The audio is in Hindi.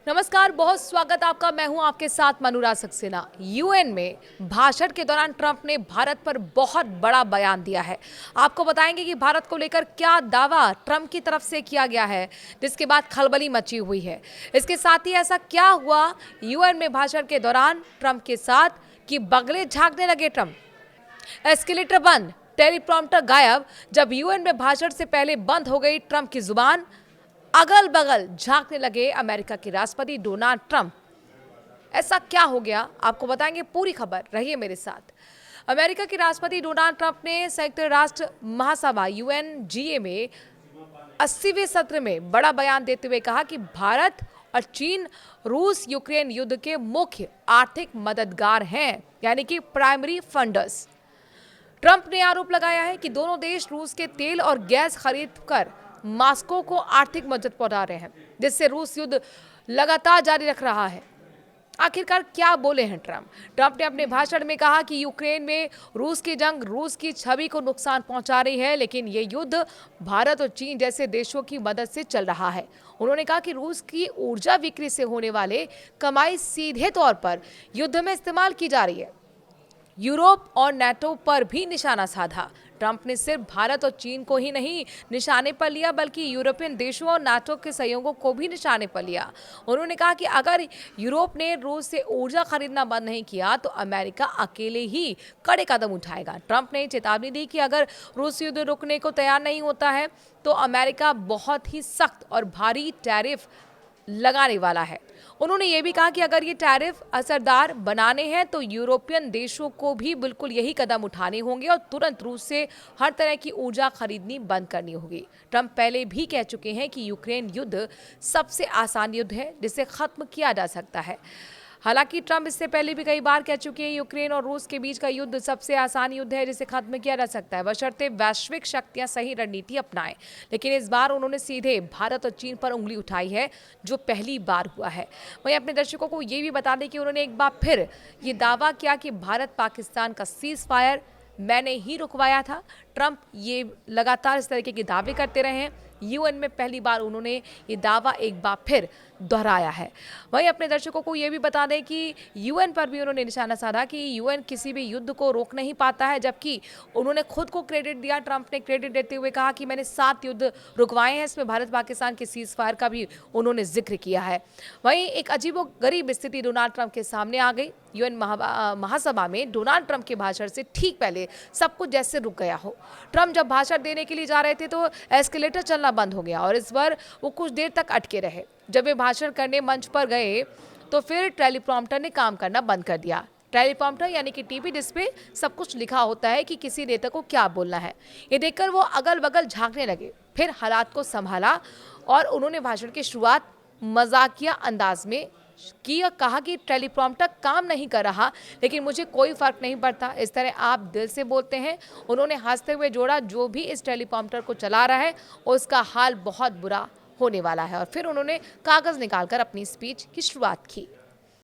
नमस्कार, बहुत स्वागत आपका। मैं हूं आपके साथ मनुराग सक्सेना। यूएन में भाषण के दौरान ट्रंप ने भारत पर बहुत बड़ा बयान दिया है। आपको बताएंगे कि भारत को लेकर क्या दावा ट्रंप की तरफ से किया गया है, जिसके बाद खलबली मची हुई है। इसके साथ ही ऐसा क्या हुआ यूएन में भाषण के दौरान ट्रंप के साथ कि बगले झांकने लगे ट्रंप। एस्केलेटर बंद, टेलीप्रॉम्प्टर गायब। जब यूएन में भाषण से पहले बंद हो गई ट्रंप की जुबान, अगल बगल झांकने लगे अमेरिका के राष्ट्रपति डोनाल्ड ट्रंप। ऐसा क्या हो गया, आपको बताएंगे पूरी खबर, रहिए मेरे साथ। अमेरिका के राष्ट्रपति डोनाल्ड ट्रंप ने संयुक्त राष्ट्र महासभा यूएनजीए में 80वें सत्र में बड़ा बयान देते हुए कहा कि भारत और चीन रूस यूक्रेन युद्ध के मुख्य आर्थिक मददगार हैं, यानी कि प्राइमरी फंडर्स। ट्रंप ने आरोप लगाया है कि दोनों देश रूस के तेल और गैस खरीद कर मॉस्को को आर्थिक मदद पहुंचा रहे हैं, जिससे रूस युद्ध लगातार जारी रख रहा है। आखिरकार क्या बोले हैं ट्रंप? ट्रंप ने अपने भाषण में कहा कि यूक्रेन में रूस की जंग रूस की छवि को नुकसान पहुंचा रही है, लेकिन ये युद्ध भारत और चीन जैसे देशों की मदद से चल रहा है। उन्होंने कहा कि रूस की ऊर्जा बिक्री से होने वाले कमाई सीधे तौर पर युद्ध में इस्तेमाल की जा रही है। यूरोप और नाटो पर भी निशाना साधा। ट्रंप ने सिर्फ भारत और चीन को ही नहीं निशाने पर लिया, बल्कि यूरोपियन देशों और नाटो के सहयोगों को भी निशाने पर लिया। उन्होंने कहा कि अगर यूरोप ने रूस से ऊर्जा खरीदना बंद नहीं किया तो अमेरिका अकेले ही कड़े कदम उठाएगा। ट्रंप ने चेतावनी दी कि अगर रूस युद्ध रुकने को तैयार नहीं होता है तो अमेरिका बहुत ही सख्त और भारी टैरिफ लगाने वाला है। उन्होंने ये भी कहा कि अगर ये टैरिफ असरदार बनाने हैं तो यूरोपियन देशों को भी बिल्कुल यही कदम उठाने होंगे और तुरंत रूस से हर तरह की ऊर्जा खरीदनी बंद करनी होगी। ट्रंप पहले भी कह चुके हैं कि यूक्रेन युद्ध सबसे आसान युद्ध है जिसे खत्म किया जा सकता है। हालांकि ट्रंप इससे पहले भी कई बार कह चुके हैं यूक्रेन और रूस के बीच का युद्ध सबसे आसान युद्ध है जिसे खत्म किया जा सकता है, बशर्ते वैश्विक शक्तियां सही रणनीति अपनाएं। लेकिन इस बार उन्होंने सीधे भारत और चीन पर उंगली उठाई है, जो पहली बार हुआ है। वहीं अपने दर्शकों को ये भी बता दें कि उन्होंने एक बार फिर ये दावा किया कि भारत पाकिस्तान का सीज फायर मैंने ही रुकवाया था। ट्रंप ये लगातार इस तरीके के दावे करते रहे हैं। यूएन में पहली बार उन्होंने ये दावा एक बार फिर दोहराया है। वहीं अपने दर्शकों को ये भी बता दें कि यूएन पर भी उन्होंने निशाना साधा कि यूएन किसी भी युद्ध को रोक नहीं पाता है, जबकि उन्होंने खुद को क्रेडिट दिया। ट्रंप ने क्रेडिट देते हुए कहा कि मैंने 7 युद्ध रुकवाए हैं, इसमें भारत पाकिस्तान के सीज फायर का भी उन्होंने जिक्र किया है। वहीं एक अजीबोगरीब स्थिति डोनाल्ड ट्रंप के सामने आ गई। यूएन महासभा में डोनाल्ड ट्रंप के भाषण से ठीक पहले सब कुछ जैसे रुक गया हो। ट्रंप जब भाषण देने के लिए जा रहे थे तो एस्केलेटर चलना बंद हो गया और इस बार वो कुछ देर तक अटके रहे। जब वे भाषण करने मंच पर गए तो फिर टेलीप्रॉम्प्टर ने काम करना बंद कर दिया। टेलीप्रॉम्प्टर यानी कि टीवी जिसपे सब कुछ लिखा होता है कि किसी नेता को क्या बोलना है। ये देखकर वो अगल बगल झांकने लगे। फिर हालात को संभाला और उन्होंने भाषण की शुरुआत मजाकिया अंदाज में की और कहा कि टेलीप्रॉम्प्टर काम नहीं कर रहा, लेकिन मुझे कोई फर्क नहीं पड़ता, इस तरह आप दिल से बोलते हैं। उन्होंने हंसते हुए जोड़ा, जो भी इस टेलीप्रॉम्प्टर को चला रहा है उसका हाल बहुत बुरा होने वाला है। और फिर उन्होंने कागज निकालकर अपनी स्पीच की शुरुआत की।